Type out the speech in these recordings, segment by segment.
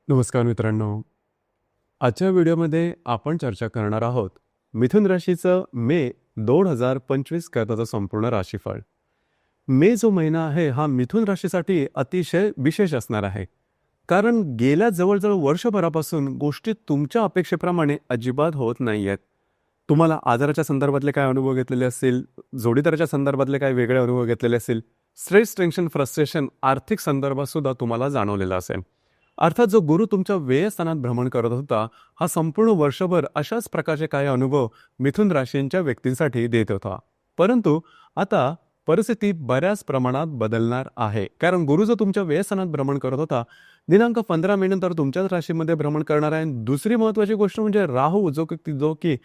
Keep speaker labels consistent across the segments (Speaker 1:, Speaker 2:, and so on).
Speaker 1: नमस्कार मित्रांनो. आजच्या व्हिडिओमध्ये आपण चर्चा करणार आहोत मिथुन राशीचं मे 2025 करताचं संपूर्ण राशीफळ. मे जो महिना आहे हा मिथुन राशीसाठी अतिशय विशेष असणार आहे. कारण गेल्या जवळजवळ वर्षभरापासून गोष्टी तुमच्या अपेक्षेप्रमाणे अजिबात होत नाही आहेत. तुम्हाला आजाराच्या संदर्भातले काय अनुभव घेतलेले असतील, जोडीदाराच्या संदर्भातले काय वेगळे अनुभव घेतलेले असतील, स्ट्रेस, टेन्शन, फ्रस्ट्रेशन आर्थिक संदर्भात सुद्धा तुम्हाला जाणवलेलं असेल. अर्थात जो गुरु तुमच्या व्ययस्थानात भ्रमण करत होता हा संपूर्ण वर्षभर अशाच प्रकारचे काही अनुभव मिथुन राशींच्या व्यक्तींसाठी देत होता. परंतु आता परिस्थिती बऱ्याच प्रमाणात बदलणार आहे. कारण गुरु जो तुमच्या व्ययस्थानात भ्रमण करत होता दिनांक 15 मे नंतर तुमच्याच राशीमध्ये भ्रमण करणार आहे. दुसरी महत्वाची गोष्ट म्हणजे राहू जो की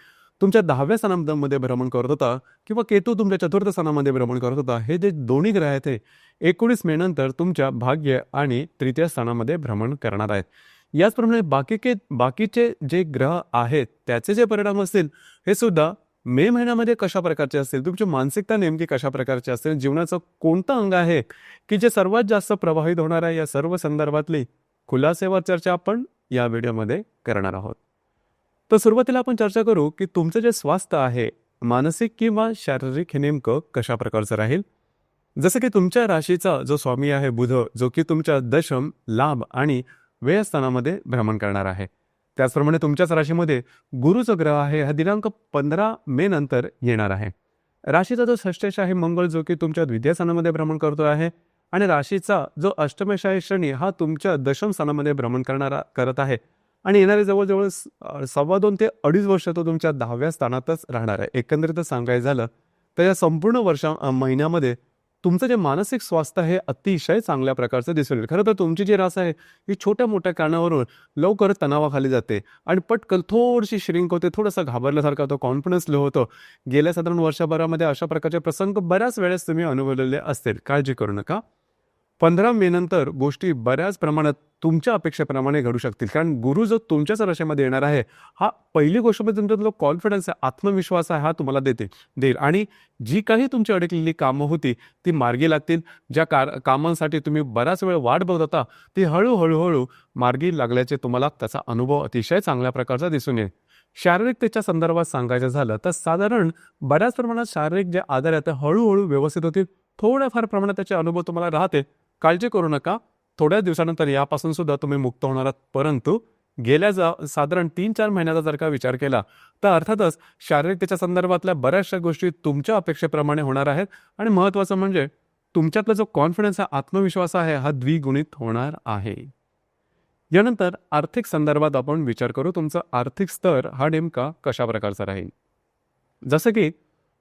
Speaker 1: तुमच्या 10व्या स्थानामध्ये भ्रमण करत होता किंवा केतू तुमच्या 4थ स्थानामध्ये भ्रमण करत होता. हे जे दोन्ही ग्रह आहेत ते 19 मे नंतर तुमच्या भाग्य आणि 3य स्थानामध्ये भ्रमण करणार आहेत. याचप्रमाणे बाकीचे जे ग्रह आहेत त्याचे जे परिणाम असतील हे सुद्धा मे महिन्यामध्ये कशा प्रकारचे असतील, तुमची मानसिकता नेमकी कशा प्रकारची असेल, जीवनाचं कोणतं अंग आहे की जे सर्वात जास्त प्रभावित होणार आहे, या सर्व संदर्भातली खुलासेवर चर्चा आपण या व्हिडिओमध्ये करणार आहोत. तर सुरुवातीला आपण चर्चा करू की तुमचं जे स्वास्थ्य आहे मानसिक किंवा शारीरिक हे नेमकं कशा प्रकारचं राहील. जसं की तुमच्या राशीचा जो स्वामी आहे बुध, जो की तुमच्या दशम, लाभ आणि व्ययस्थानामध्ये भ्रमण करणार आहे. त्याचप्रमाणे तुमच्याच राशीमध्ये गुरुचा ग्रह आहे हा दिनांक 15 मे नंतर येणार आहे. राशीचा जो षष्टेश आहे मंगळ, जो की तुमच्या द्वितीय स्थानामध्ये भ्रमण करतो आहे. आणि राशीचा जो अष्टमेश आहे शनी हा तुमच्या दशम स्थानामध्ये भ्रमण करत आहे. आणि येणारे जवळजवळ 2.25 ते 2.5 वर्ष तो तुमच्या 10व्या स्थानातच राहणार आहे. एकंदरीतच सांगायचं झालं तर या संपूर्ण महिन्यामध्ये तुमचं जे मानसिक स्वास्थ्य आहे अतिशय चांगल्या प्रकारचं दिसून येईल. खरं तर तुमची जी रास आहे ही छोट्या मोठ्या कारणावरून लवकर तणावाखाली जाते आणि पटकन थोडीशी श्रिंक होते, थोडंसं घाबरल्यासारखं होतं, कॉन्फिडन्स लो होतो. गेल्या साधारण वर्षभरामध्ये अशा प्रकारचे प्रसंग बऱ्याच वेळेस तुम्ही अनुभवलेले असतील. काळजी करू नका. 15 मे नंतर गोष्टी बऱ्याच प्रमाणात तुमच्या अपेक्षेप्रमाणे घडू शकतील. कारण गुरु जो तुमच्याच राशीमध्ये येणार आहे हा पहिली गोष्ट म्हणजे तुमचा जो कॉन्फिडन्स आहे, आत्मविश्वास आहे हा तुम्हाला देईल. आणि जी काही तुमची अडकलेली कामं होती ती मार्गी लागतील. ज्या कामांसाठी तुम्ही बराच वेळ वाट बघत होता ती हळूहळू मार्गी लागल्याचे तुम्हाला त्याचा अनुभव अतिशय चांगल्या प्रकारचा दिसून येईल. शारीरिकतेच्या संदर्भात सांगायचं झालं तर साधारण बऱ्याच प्रमाणात शारीरिक जे आजार आहेत ते हळूहळू व्यवस्थित होतील. थोड्याफार प्रमाणात त्याचे अनुभव तुम्हाला राहते. काळजी करू नका. थोड्या दिवसानंतर यापासून सुद्धा तुम्ही मुक्त होणार आहात. परंतु गेल्या साधारण 3-4 महिन्याचा जर का विचार केला तर अर्थातच शारीरिकतेच्या संदर्भातल्या बऱ्याचशा गोष्टी तुमच्या अपेक्षेप्रमाणे होणार आहेत. आणि महत्त्वाचं म्हणजे तुमच्यातला जो कॉन्फिडन्स आहे, आत्मविश्वास आहे हा द्विगुणित होणार आहे. यानंतर आर्थिक संदर्भात आपण विचार करू. तुमचा आर्थिक स्तर हा नेमका कशा प्रकारचा राहील. जसं की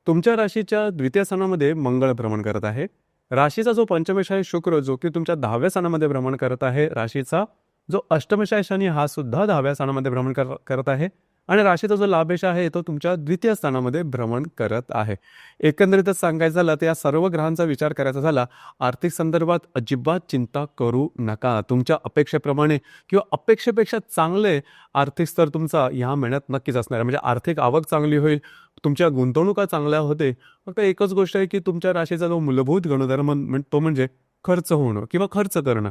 Speaker 1: तुमच्या राशीच्या द्वितीय स्थानामध्ये मंगळ भ्रमण करत आहे. राशीचा जो पंचमेश आहे शुक्र, जो की तुमच्या 10व्या स्थानामध्ये भ्रमण करत आहे. राशीचा जो अष्टमेश आहे शनी हा सुद्धा 10व्या स्थानामध्ये भ्रमण करत आहे. आणि राशीचा जो लाभेश आहे तो तुमच्या द्वितीय स्थानामध्ये भ्रमण करत आहे. एकंदरीतच सांगायचं झालं तर या सर्व ग्रहांचा विचार करायचा झाला आर्थिक संदर्भात अजिबात चिंता करू नका. तुमच्या अपेक्षेप्रमाणे किंवा अपेक्षेपेक्षा चांगले आर्थिक स्तर तुमचा ह्या महिन्यात नक्कीच असणार आहे. म्हणजे आर्थिक आवक चांगली होईल, तुमच्या गुंतवणुका चांगल्या होते. फक्त एकच गोष्ट आहे की तुमच्या राशीचा जो मूलभूत गुणधर्म तो म्हणजे खर्च होणं किंवा खर्च करणं.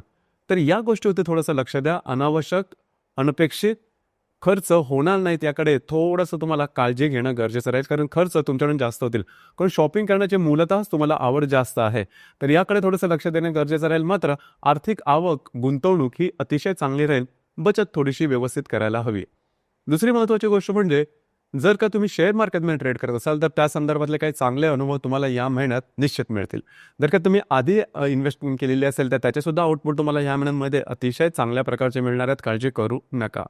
Speaker 1: तर या गोष्टीवरती थोडंसं लक्ष द्या. अनावश्यक अनपेक्षित खर्च होणार नाहीत याकडे थोडंसं तुम्हाला काळजी घेणं गरजेचं राहील. कारण खर्च तुमच्याकडून जास्त होतील. कारण शॉपिंग करण्याची मूलतःच तुम्हाला आवड जास्त आहे. तर याकडे थोडंसं लक्ष देणं गरजेचं राहील. मात्र आर्थिक आवक, गुंतवणूक ही अतिशय चांगली राहील. बचत थोडीशी व्यवस्थित करायला हवी. दुसरी महत्त्वाची गोष्ट म्हणजे जर का तुम्ही शेअर मार्केटमध्ये ट्रेड करत असाल तर त्या संदर्भातले काही चांगले अनुभव तुम्हाला या महिन्यात निश्चित मिळतील. जर का तुम्ही आधी इन्व्हेस्टमेंट केलेली असेल तर त्याचेसुद्धा आउटपुट तुम्हाला या महिन्यांमध्ये अतिशय चांगल्या प्रकारचे मिळणार आहेत. काळजी करू नका.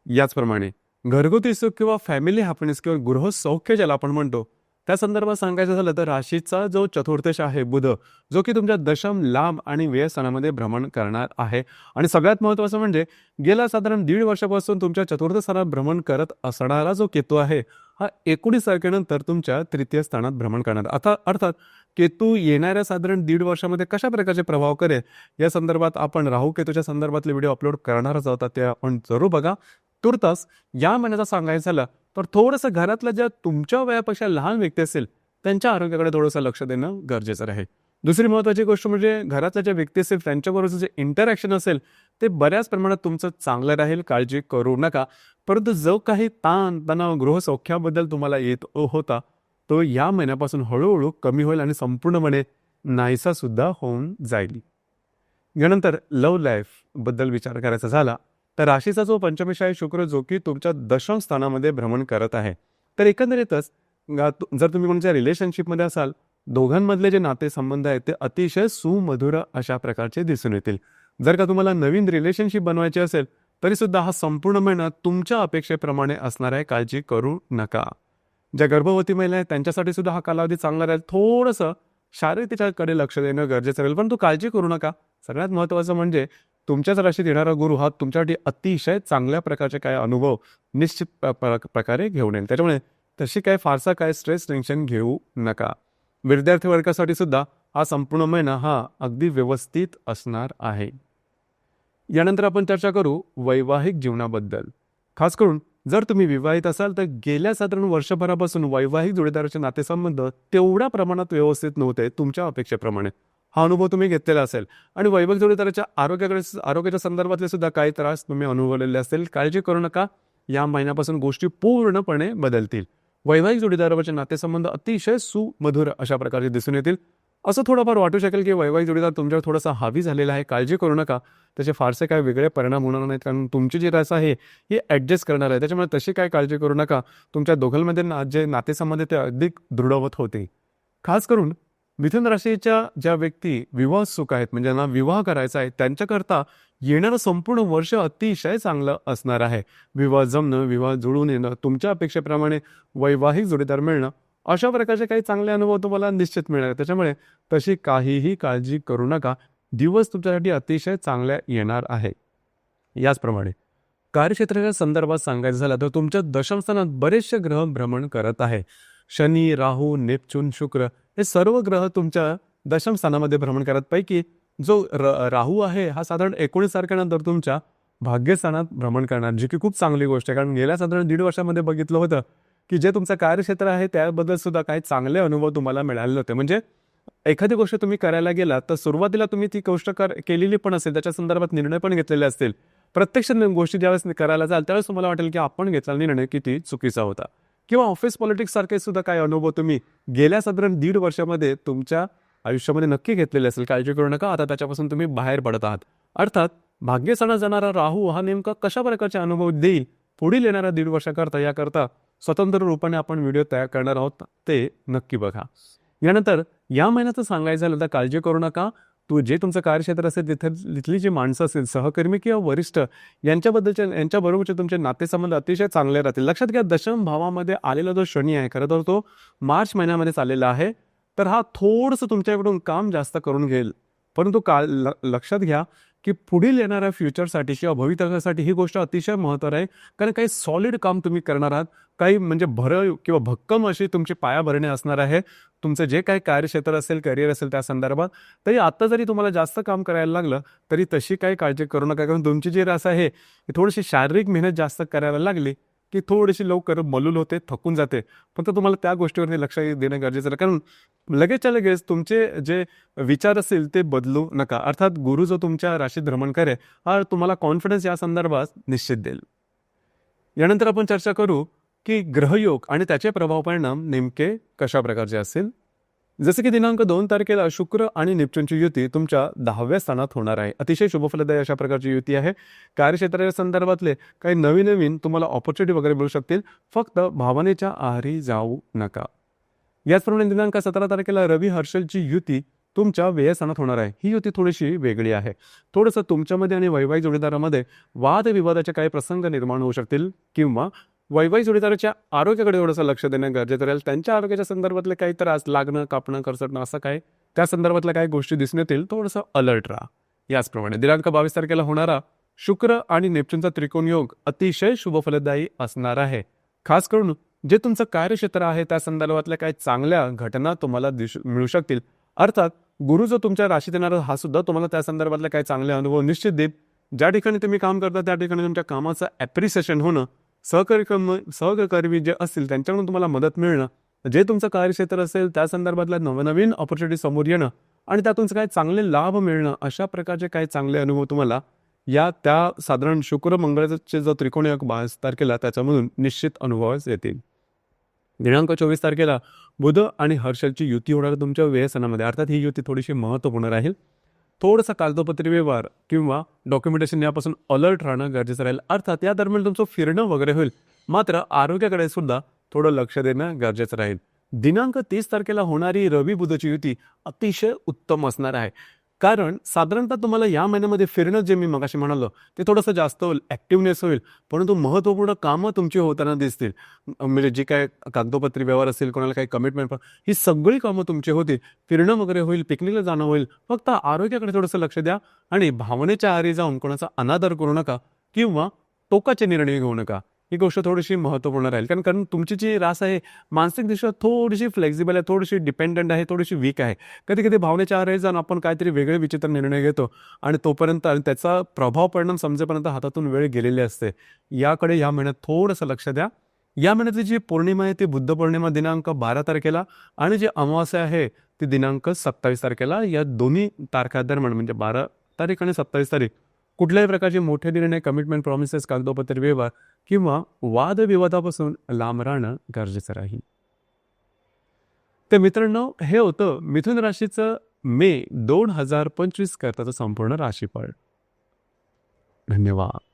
Speaker 1: याचप्रमाणे घरगुती सुख किंवा फॅमिली हॅपीनेस किंवा गृहसौख्य ज्याला आपण म्हणतो त्या संदर्भात सांगायचं झालं तर राशीचा जो चतुर्थेश आहे बुध, जो की तुमच्या दशम, लाभ आणि व्ययस्थानामध्ये भ्रमण करणार आहे. आणि सगळ्यात महत्त्वाचं म्हणजे गेल्या साधारण 1.5 वर्षापासून तुमच्या चतुर्थ स्थानात भ्रमण करत असणारा जो केतू आहे हा 19 तारखेनंतर तुमच्या तृतीय स्थानात भ्रमण करणार. आता अर्थात केतू येणाऱ्या साधारण 1.5 वर्षामध्ये कशा प्रकारचे प्रभाव करेल या संदर्भात आपण राहू केतूच्या संदर्भातले व्हिडिओ अपलोड करणारच आहोत. ते आपण जरूर बघा. तुर्तास या महिन्याचा सांगायचं झालं तर थोडंसं घरातल्या ज्या तुमच्या वयापेक्षा लहान व्यक्ती असेल त्यांच्या आरोग्याकडे थोडंसं लक्ष देणं गरजेचं आहे. दुसरी महत्त्वाची गोष्ट म्हणजे घरातल्या ज्या व्यक्ती असेल त्यांच्याबरोबरचं जे इंटरॅक्शन असेल ते बऱ्याच प्रमाणात तुमचं चांगलं राहील, काळजी करू नका. परंतु जो काही ताण तणाव गृहसौख्याबद्दल तुम्हाला येत होता तो या महिन्यापासून हळूहळू कमी होईल आणि संपूर्णपणे नाहीसा सुद्धा होऊन जाईल. यानंतर लव्ह लाईफ बद्दल विचार करायचा झाला तर राशीचा जो पंचमेश शुक्र जो की तुमच्या दशम स्थानामध्ये भ्रमण करत आहे, तर एकंदरीतच जर तुम्ही कोणत्या रिलेशनशिपमध्ये असाल, दोघांमधले जे नातेसंबंध आहेत ते अतिशय सुमधुर अशा प्रकारचे दिसून येतील. जर का तुम्हाला नवीन रिलेशनशिप बनवायची असेल तरी सुद्धा हा संपूर्ण महिना तुमच्या अपेक्षेप्रमाणे असणार आहे, काळजी करू नका. ज्या गर्भवती महिला आहेत त्यांच्यासाठी सुद्धा हा कालावधी चांगला राहील. थोडंसं शारीरिकतेकडे लक्ष देणं गरजेचं राहील, पण तू काळजी करू नका. सगळ्यात महत्त्वाचं म्हणजे तुमच्याच राशीत येणारा गुरु हा तुमच्यासाठी अतिशय चांगल्या प्रकारचे काय अनुभव निश्चित प्रकारे घेऊन येईल. त्याच्यामुळे तशी काय फारसा काय स्ट्रेस टेन्शन घेऊ नका. विद्यार्थी वर्गासाठी सुद्धा हा संपूर्ण महिना हा अगदी व्यवस्थित असणार आहे. यानंतर आपण चर्चा करू वैवाहिक जीवनाबद्दल. खास करून जर तुम्ही विवाहित असाल तर गेल्या साधारण वर्षभरापासून वैवाहिक जोडीदाराचे नातेसंबंध तेवढ्या प्रमाणात व्यवस्थित नव्हते तुमच्या अपेक्षेप्रमाणे. हा अनुभव तुम्ही घेतलेला असेल आणि वैवाहिक जोडीदाराच्या आरोग्याच्या संदर्भातले सुद्धा काही त्रास तुम्ही अनुभवलेले असेल. काळजी करू नका, या महिन्यापासून गोष्टी पूर्णपणे बदलतील. वैवाहिक जोडीदाराचे नातेसंबंध अतिशय सुमधुर अशा प्रकारे दिसून येतील. असं थोडंफार वाटू शकेल की वैवाहिक जोडीदार तुमच्यावर थोडासा हावी झालेला आहे. काळजी करू नका, त्याचे फारसे काय वेगळे परिणाम होणार नाहीत, कारण तुमची जी रस आहे ही ॲडजस्ट करणार आहे. त्याच्यामुळे तशी काय काळजी करू नका. तुमच्या दोघांमध्ये जे नातेसंबंध ते अधिक दृढवत होते. खास करून मिथुन राशीच्या ज्या व्यक्ती विवाह सुख आहेत, म्हणजे ज्यांना विवाह करायचा आहे, त्यांच्याकरता येणारं संपूर्ण वर्ष अतिशय चांगलं असणार आहे. विवाह जमणं, विवाह जुळून येणं, तुमच्या अपेक्षेप्रमाणे वैवाहिक जोडीदार मिळणं, अशा प्रकारचे काही चांगले अनुभव तुम्हाला निश्चित मिळणार. त्याच्यामुळे तशी काहीही काळजी करू नका. दिवस तुमच्यासाठी अतिशय चांगल्या येणार आहे. याचप्रमाणे कार्यक्षेत्राच्या संदर्भात सांगायचं झालं तर तुमच्या दशमस्थानात बरेचसे ग्रह भ्रमण करत आहे. शनी, राहू, नेपच्यून, शुक्र हे सर्व ग्रह तुमच्या दशम स्थानामध्ये भ्रमण करत. पैकी जो राहू आहे हा साधारण 19 तारखेनंतर तुमच्या भाग्यस्थानात भ्रमण करणार, जी की खूप चांगली गोष्ट आहे. कारण गेल्या साधारण 1.5 वर्षामध्ये बघितलं होतं की जे तुमचं कार्यक्षेत्र आहे त्याबद्दल सुद्धा काही चांगले अनुभव तुम्हाला मिळाले होते. म्हणजे एखादी गोष्ट तुम्ही करायला गेला तर सुरुवातीला तुम्ही ती गोष्ट केलेली पण असेल, त्याच्या संदर्भात निर्णय पण घेतलेले असतील. प्रत्यक्ष गोष्टी ज्यावेळेस करायला जाल त्यावेळेस तुम्हाला वाटेल की आपण घेतलेला निर्णय किती चुकीचा होता. किंवा ऑफिस पॉलिटिक्स सारखे सुद्धा काही अनुभव तुम्ही गेल्या साधारण 1.5 वर्षामध्ये तुमच्या आयुष्यामध्ये नक्की घेतलेले असेल. काळजी करू नका, आता त्याच्यापासून तुम्ही बाहेर पडत आहात. अर्थात भाग्यस्थानात जाणारा राहू हा नेमका कशा प्रकारचे अनुभव देईल पुढील येणाऱ्या 1.5 वर्षाकरता, याकरता स्वतंत्र रूपाने आपण व्हिडिओ तयार करणार आहोत, ते नक्की बघा. यानंतर या महिन्याचं सांगायचं झालं तर काळजी करू नका. जे तुमचं कार्यक्षेत्र असेल तिथली जी माणसं असेल, सहकर्मी किंवा वरिष्ठ, यांच्याबरोबरचे तुमचे नातेसंबंध अतिशय चांगले राहतील. लक्षात घ्या, दशम भावामध्ये आलेला जो शनी आहे खरं तर तो मार्च महिन्यामध्ये चाललेला आहे. तर हा थोडंसं तुमच्याकडून काम जास्त करून घेईल. परंतु लक्षात घ्या की पुढील येणाऱ्या फ्युचरसाठी किंवा भवितव्यासाठी ही गोष्ट अतिशय महत्त्वाची आहे. कारण काही सॉलिड काम तुम्ही करणार आहात. काही म्हणजे भरव किंवा भक्कम अशी तुमची पायाभरणी असणार आहे. तुमचं जे काही कार्यक्षेत्र असेल, करिअर असेल त्या संदर्भात. तरी आता जरी तुम्हाला जास्त काम करायला लागलं तरी तशी काही काळजी करू नका. कारण तुमची जी रस आहे ती थोडीशी शारीरिक मेहनत जास्त करायला लागली की थोडीशी लवकर मलूल होते, थकून जाते. फक्त तुम्हाला त्या गोष्टीवरती लक्ष देणं गरजेचं आहे. कारण लगेचच्या लगेच तुमचे जे विचार असतील ते बदलू नका. अर्थात गुरु जो तुमच्या राशीत भ्रमण करे हा तुम्हाला कॉन्फिडन्स या संदर्भात निश्चित देईल. यानंतर आपण चर्चा करू की ग्रहयोग आणि त्याचे प्रभाव परिणाम नेमके कशा प्रकारचे असेल. जसे की दिनांक 2 तारखेला शुक्र आणि नेपच्यूनची युती तुमच्या 10व्या स्थानात होणार आहे. अतिशय शुभफलदायी अशा प्रकारची युती आहे. कार्यक्षेत्राच्या संदर्भातले काही नवीन तुम्हाला ऑपॉर्च्युनिटी वगैरे मिळू शकतील. फक्त भावनेच्या आहारी जाऊ नका. याचप्रमाणे दिनांक 17 तारखेला रवी हर्षलची युती तुमच्या व्ययस्थानात होणार आहे. ही युती थोडीशी वेगळी आहे. थोडंसं तुमच्यामध्ये आणि वैवाहिक जोडीदारामध्ये वादविवादाचे काही प्रसंग निर्माण होऊ शकतील किंवा वैवाहिक जोडीदाराच्या आरोग्याकडे थोडंसं लक्ष देणं गरजेचं राहील. त्यांच्या आरोग्याच्या संदर्भातले काही त्रास, लागणं, कापणं, करसटणं असं काय त्या संदर्भातल्या काही गोष्टी दिसून येतील. थोडंसं अलर्ट राहा. याचप्रमाणे दिनांक 22 तारखेला होणारा शुक्र आणि नेपच्यूनचा त्रिकोण योग अतिशय शुभफलदायी असणार आहे. खास करून जे तुमचं कार्यक्षेत्र आहे त्या संदर्भातल्या काही चांगल्या घटना तुम्हाला मिळू शकतील. अर्थात गुरु जो तुमच्या राशीत येणारा हा सुद्धा तुम्हाला त्या संदर्भातले काही चांगले अनुभव निश्चित देईल. ज्या ठिकाणी तुम्ही काम करता त्या ठिकाणी तुमच्या कामाचं ॲप्रिसिएशन होणं, सहकर्मी जे असतील त्यांच्याकडून तुम्हाला मदत मिळणं, जे तुमचं कार्यक्षेत्र असेल त्या संदर्भातल्या नवनवीन ऑपॉर्च्युनिटी समोर येणं आणि त्यातून काही चांगले लाभ मिळणं, अशा प्रकारचे काही चांगले अनुभव तुम्हाला या त्या साधारण शुक्र मंगळाचे जो त्रिकोणी योग 22 तारखेला त्याच्यामधून निश्चित अनुभवास येतील. दिनांक 24 तारखेला बुध आणि हर्षलची युती होणार तुमच्या व्यसनामध्ये. अर्थात ही युती थोडीशी महत्त्वपूर्ण राहील. थोडंसं कागदोपत्री व्यवहार किंवा डॉक्युमेंटेशन यापासून अलर्ट राहणं गरजेचं राहील. अर्थात या दरम्यान तुमचं फिरणं वगैरे होईल, मात्र आरोग्याकडे सुद्धा थोडं लक्ष देणं गरजेचं राहील. दिनांक 30 तारखेला होणारी रवी बुधची युती अतिशय उत्तम असणार आहे. कारण साधारणतः तुम्हाला या महिन्यामध्ये फिरणं जे मी मगाशी म्हणालो ते थोडंसं जास्त होईल, ॲक्टिव्हनेस होईल, परंतु महत्त्वपूर्ण कामं तुमची होताना दिसतील. म्हणजे जी काय कागदोपत्री व्यवहार असेल, कोणाला काही कमिटमेंट, ही सगळी कामं तुमची होतील. फिरणं वगैरे होईल, पिकनिकला जाणं होईल. फक्त आरोग्याकडे थोडंसं लक्ष द्या आणि भावनेच्या आहारी जाऊन कोणाचा अनादर करू नका किंवा टोकाचे निर्णय घेऊ नका. ही गोष्ट थोडीशी महत्त्वपूर्ण राहील. कारण तुमची जी रास आहे मानसिकदृष्ट्या थोडीशी फ्लेक्झिबल आहे, थोडीशी डिपेंडंट आहे, थोडीशी वीक आहे. कधी-कधी भावनेच्या आहारी जाऊन आपण काहीतरी वेगळे विचित्र निर्णय घेतो आणि तोपर्यंत आणि त्याचा प्रभाव परिणाम समजेपर्यंत हातातून वेळ गेलेली असते. याकडे या महिन्यात थोडंसं लक्ष द्या. या महिन्यातली जी पौर्णिमा आहे ती बुद्ध पौर्णिमा दिनांक 12 तारखेला आणि जी अमावास्या आहे ती दिनांक 27 तारखेला. या दोन्ही तारखा दरम्यान म्हणजे 12 तारीख आणि 27 तारीख कुठल्याही प्रकारचे मोठे निर्णय, कमिटमेंट, प्रॉमिसेस, कागदोपत्री व्यवहार किंवा वादविवादापासून लांब राहणं गरजेचं राहील. तर मित्रांनो, हे होतं मिथुन राशीचं मे 2025 करताचं संपूर्ण राशीफळ. धन्यवाद.